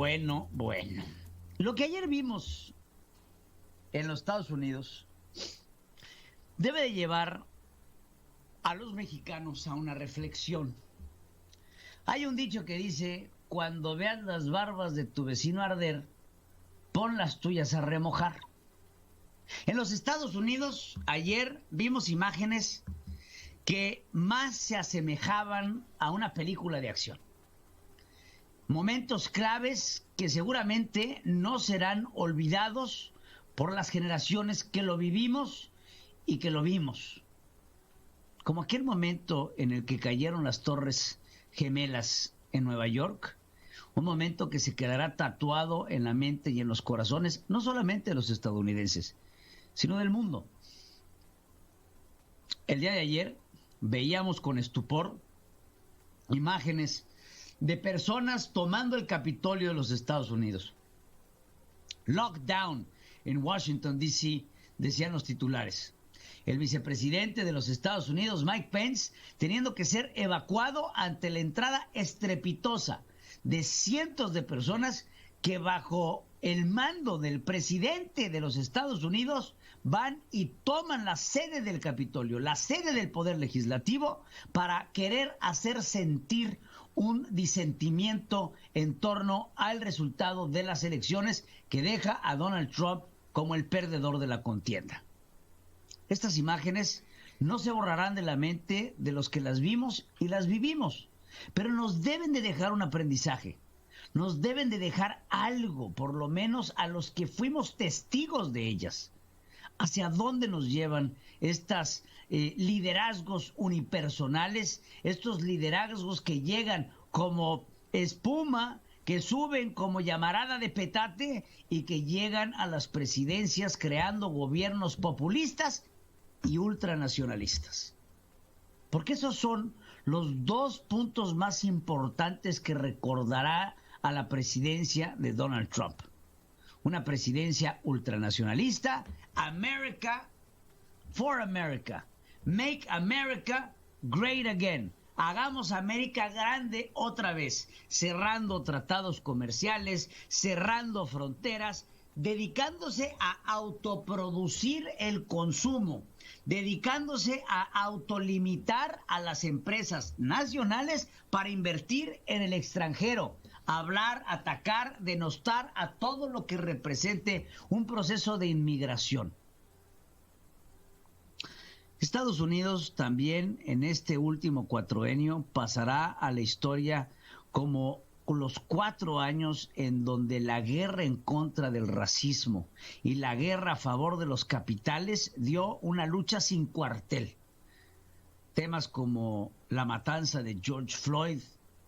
Bueno. Lo que ayer vimos en los Estados Unidos debe de llevar a los mexicanos a una reflexión. Hay un dicho que dice: cuando veas las barbas de tu vecino arder, pon las tuyas a remojar. En los Estados Unidos, ayer vimos imágenes que más se asemejaban a una película de acción. Momentos claves que seguramente no serán olvidados por las generaciones que lo vivimos y que lo vimos. Como aquel momento en el que cayeron las Torres Gemelas en Nueva York, un momento que se quedará tatuado en la mente y en los corazones, no solamente de los estadounidenses, sino del mundo. El día de ayer veíamos con estupor imágenes de personas tomando el Capitolio de los Estados Unidos. Lockdown en Washington, D.C., decían los titulares. El vicepresidente de los Estados Unidos, Mike Pence, teniendo que ser evacuado ante la entrada estrepitosa de cientos de personas que bajo el mando del presidente de los Estados Unidos van y toman la sede del Capitolio, la sede del Poder Legislativo, para querer hacer sentir un disentimiento en torno al resultado de las elecciones que deja a Donald Trump como el perdedor de la contienda. Estas imágenes no se borrarán de la mente de los que las vimos y las vivimos, pero nos deben de dejar un aprendizaje, nos deben de dejar algo, por lo menos a los que fuimos testigos de ellas. ¿Hacia dónde nos llevan estos liderazgos unipersonales, estos liderazgos que llegan como espuma, que suben como llamarada de petate y que llegan a las presidencias creando gobiernos populistas y ultranacionalistas? Porque esos son los dos puntos más importantes que recordará a la presidencia de Donald Trump. Una presidencia ultranacionalista. America for America. Make America great again. Hagamos América grande otra vez, cerrando tratados comerciales, cerrando fronteras, dedicándose a autoproducir el consumo, dedicándose a autolimitar a las empresas nacionales para invertir en el extranjero, hablar, atacar, denostar a todo lo que represente un proceso de inmigración. Estados Unidos también en este último cuatroenio pasará a la historia como los 4 años en donde la guerra en contra del racismo y la guerra a favor de los capitales dio una lucha sin cuartel. Temas como la matanza de George Floyd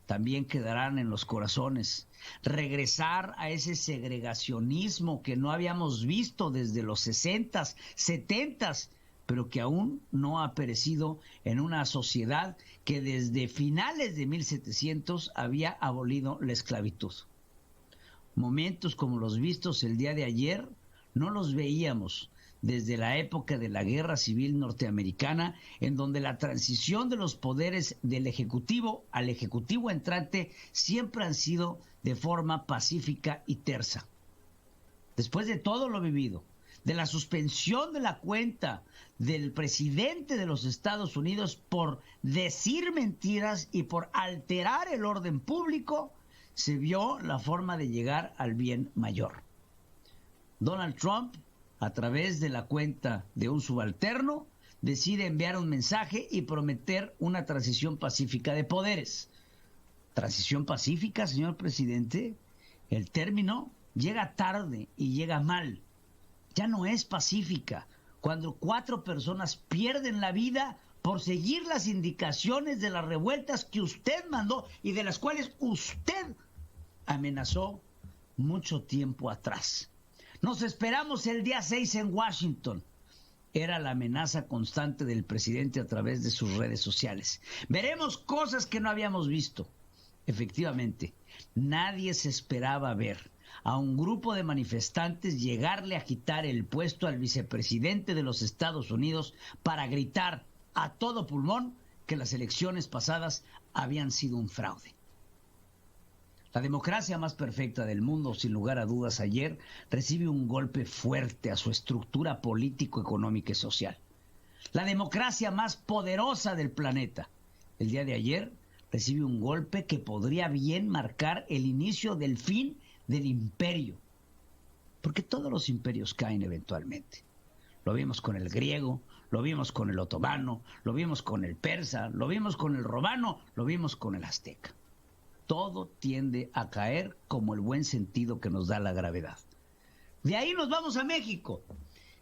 también quedarán en los corazones. Regresar a ese segregacionismo que no habíamos visto desde los 60s, 70s, pero que aún no ha perecido en una sociedad que desde finales de 1700 había abolido la esclavitud. Momentos como los vistos el día de ayer no los veíamos desde la época de la Guerra Civil Norteamericana, en donde la transición de los poderes del Ejecutivo al Ejecutivo entrante siempre han sido de forma pacífica y tersa. Después de todo lo vivido, de la suspensión de la cuenta del presidente de los Estados Unidos por decir mentiras y por alterar el orden público, se vio la forma de llegar al bien mayor. Donald Trump, a través de la cuenta de un subalterno, decide enviar un mensaje y prometer una transición pacífica de poderes. ¿Transición pacífica, señor presidente? El término llega tarde y llega mal. Ya no es pacífica cuando 4 personas pierden la vida por seguir las indicaciones de las revueltas que usted mandó y de las cuales usted amenazó mucho tiempo atrás. Nos esperamos el día 6 en Washington. Era la amenaza constante del presidente a través de sus redes sociales. Veremos cosas que no habíamos visto. Efectivamente, nadie se esperaba ver a un grupo de manifestantes llegarle a quitar el puesto al vicepresidente de los Estados Unidos para gritar a todo pulmón que las elecciones pasadas habían sido un fraude. La democracia más perfecta del mundo, sin lugar a dudas, ayer recibe un golpe fuerte a su estructura político, económica y social. La democracia más poderosa del planeta, el día de ayer, recibe un golpe que podría bien marcar el inicio del fin del imperio. Porque todos los imperios caen eventualmente. Lo vimos con el griego, lo vimos con el otomano, lo vimos con el persa, lo vimos con el romano, lo vimos con el azteca. Todo tiende a caer como el buen sentido que nos da la gravedad. De ahí nos vamos a México,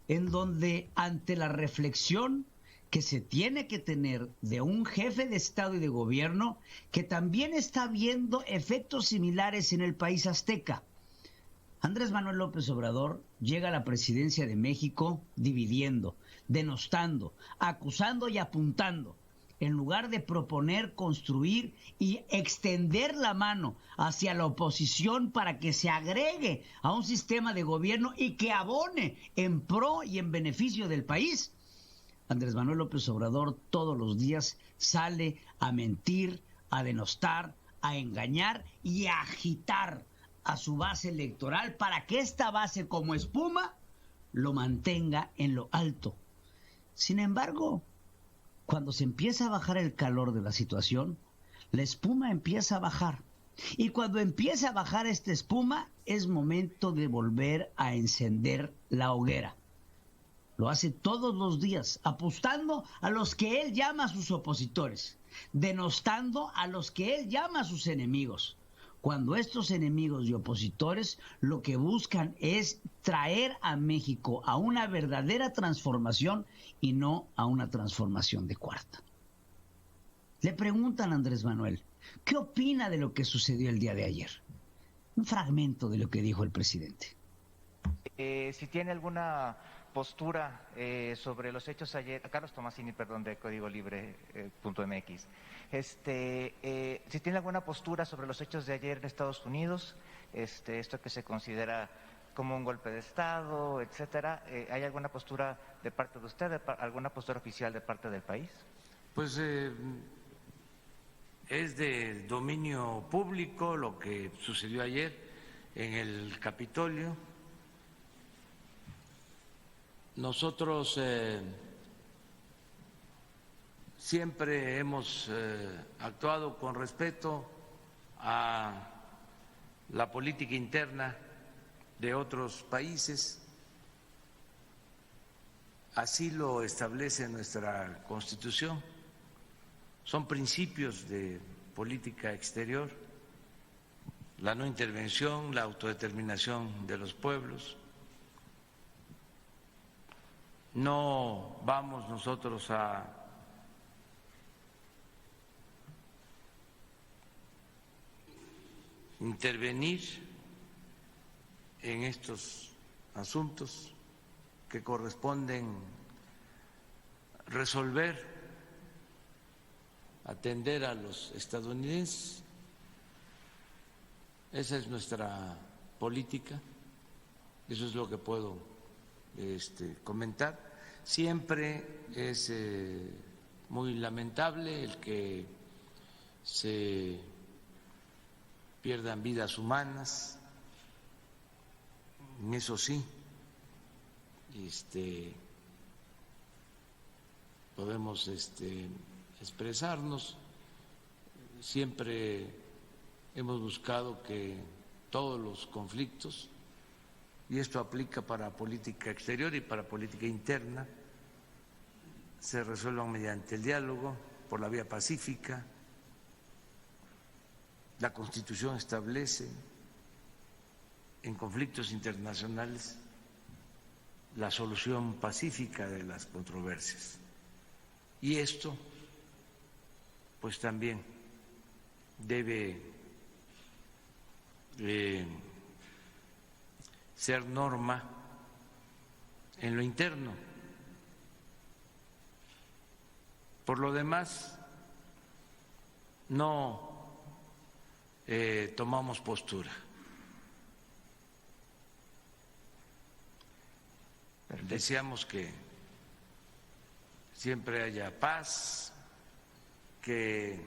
en donde ante la reflexión que se tiene que tener de un jefe de Estado y de gobierno que también está viendo efectos similares en el país azteca, Andrés Manuel López Obrador llega a la presidencia de México dividiendo, denostando, acusando y apuntando, en lugar de proponer, construir y extender la mano hacia la oposición para que se agregue a un sistema de gobierno y que abone en pro y en beneficio del país. Andrés Manuel López Obrador todos los días sale a mentir, a denostar, a engañar y a agitar a su base electoral para que esta base, como espuma, lo mantenga en lo alto. Sin embargo, cuando se empieza a bajar el calor de la situación, la espuma empieza a bajar. Y cuando empieza a bajar esta espuma, es momento de volver a encender la hoguera. Lo hace todos los días, apostando a los que él llama a sus opositores, denostando a los que él llama a sus enemigos. Cuando estos enemigos y opositores lo que buscan es traer a México a una verdadera transformación y no a una transformación de cuarta. Le preguntan a Andrés Manuel, ¿qué opina de lo que sucedió el día de ayer? Un fragmento de lo que dijo el presidente. Si tiene alguna postura sobre los hechos ayer, Carlos Tomasini, perdón, de Código Libre.mx. Si tiene alguna postura sobre los hechos de ayer en Estados Unidos, esto que se considera como un golpe de Estado, etcétera, ¿hay alguna postura de parte de usted, alguna postura oficial de parte del país? Pues es de dominio público lo que sucedió ayer en el Capitolio. Nosotros siempre hemos actuado con respeto a la política interna de otros países. Así lo establece nuestra Constitución. Son principios de política exterior, la no intervención, la autodeterminación de los pueblos. No vamos nosotros a intervenir en estos asuntos que corresponden resolver, atender a los estadounidenses. Esa es nuestra política, eso es lo que puedo comentar. Siempre es muy lamentable el que se pierdan vidas humanas, en eso sí, podemos expresarnos. Siempre hemos buscado que todos los conflictos, y esto aplica para política exterior y para política interna, se resuelvan mediante el diálogo, por la vía pacífica. La Constitución establece en conflictos internacionales la solución pacífica de las controversias. Y esto, pues también debe ser norma en lo interno. Por lo demás, no tomamos postura. Deseamos que siempre haya paz, que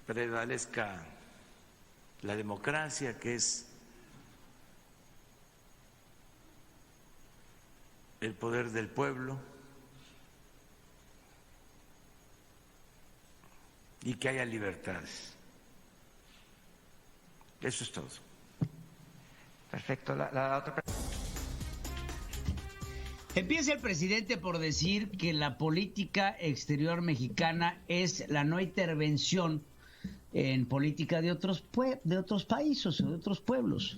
prevalezca la democracia, que es el poder del pueblo, y que haya libertades. Eso es todo. Perfecto. La otra pregunta. Empieza el presidente por decir que la política exterior mexicana es la no intervención en política de otros países o de otros pueblos.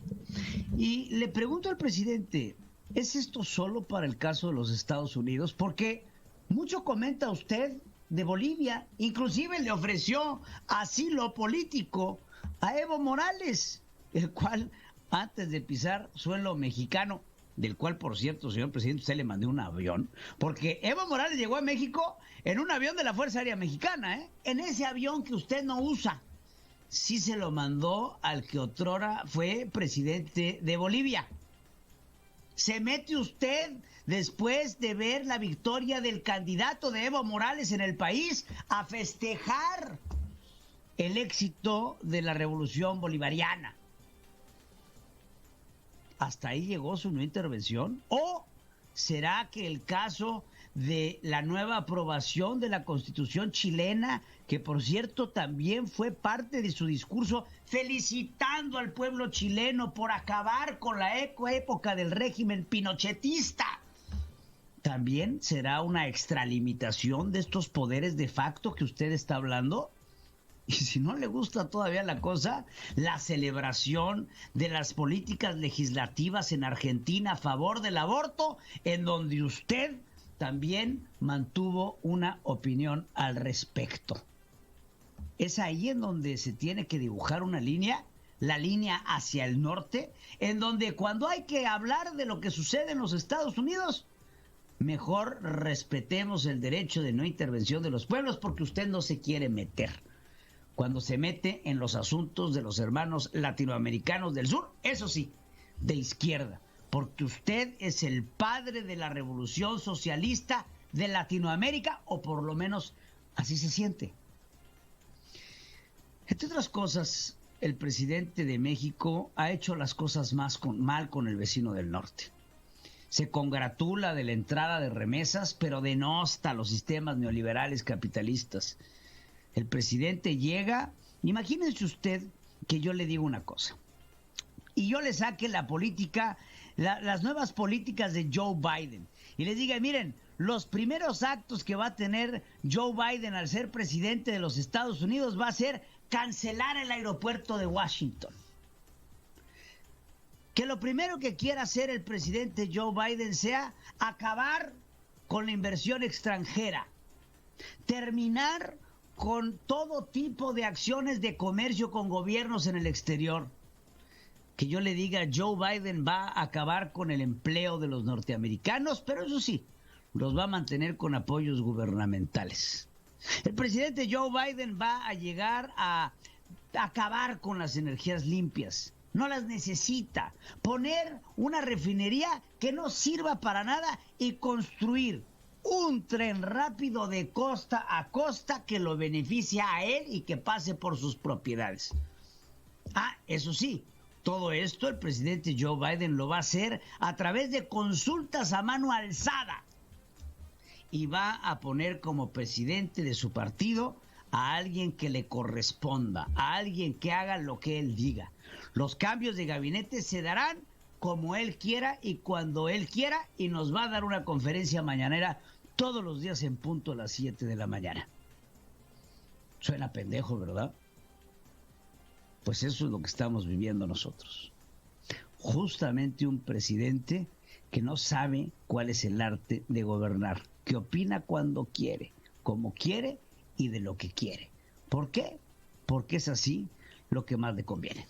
Y le pregunto al presidente, ¿es esto solo para el caso de los Estados Unidos? Porque mucho comenta usted de Bolivia, inclusive le ofreció asilo político a Evo Morales, el cual antes de pisar suelo mexicano, del cual, por cierto, señor presidente, usted le mandó un avión, porque Evo Morales llegó a México en un avión de la Fuerza Aérea Mexicana, en ese avión que usted no usa. Sí se lo mandó al que otrora fue presidente de Bolivia. ¿Se mete usted, después de ver la victoria del candidato de Evo Morales en el país, a festejar el éxito de la revolución bolivariana? ¿Hasta ahí llegó su no intervención? ¿O será que el caso de la nueva aprobación de la Constitución chilena, que por cierto también fue parte de su discurso felicitando al pueblo chileno por acabar con la época del régimen pinochetista, también será una extralimitación de estos poderes de facto que usted está hablando? Y si no le gusta todavía la cosa, la celebración de las políticas legislativas en Argentina a favor del aborto, en donde usted también mantuvo una opinión al respecto. Es ahí en donde se tiene que dibujar una línea, la línea hacia el norte, en donde cuando hay que hablar de lo que sucede en los Estados Unidos, mejor respetemos el derecho de no intervención de los pueblos, porque usted no se quiere meter. Cuando se mete en los asuntos de los hermanos latinoamericanos del sur, eso sí, de izquierda, porque usted es el padre de la revolución socialista de Latinoamérica, o por lo menos así se siente. Entre otras cosas, el presidente de México ha hecho las cosas mal con el vecino del norte. Se congratula de la entrada de remesas, pero denosta los sistemas neoliberales capitalistas. El presidente llega, imagínense usted que yo le digo una cosa, y yo le saque la política, las nuevas políticas de Joe Biden, y le diga, miren, los primeros actos que va a tener Joe Biden al ser presidente de los Estados Unidos va a ser cancelar el aeropuerto de Washington. Que lo primero que quiera hacer el presidente Joe Biden sea acabar con la inversión extranjera, terminar con todo tipo de acciones de comercio con gobiernos en el exterior. Que yo le diga, Joe Biden va a acabar con el empleo de los norteamericanos, pero eso sí, los va a mantener con apoyos gubernamentales. El presidente Joe Biden va a llegar a acabar con las energías limpias. No las necesita. Poner una refinería que no sirva para nada y construir un tren rápido de costa a costa que lo beneficia a él y que pase por sus propiedades. Eso sí, todo esto el presidente Joe Biden lo va a hacer a través de consultas a mano alzada. Y va a poner como presidente de su partido a alguien que le corresponda, a alguien que haga lo que él diga. Los cambios de gabinete se darán como él quiera y cuando él quiera, y nos va a dar una conferencia mañanera todos los días en punto a las 7 de la mañana. Suena pendejo, ¿verdad? Pues eso es lo que estamos viviendo nosotros. Justamente un presidente que no sabe cuál es el arte de gobernar, que opina cuando quiere, como quiere y de lo que quiere. ¿Por qué? Porque es así lo que más le conviene.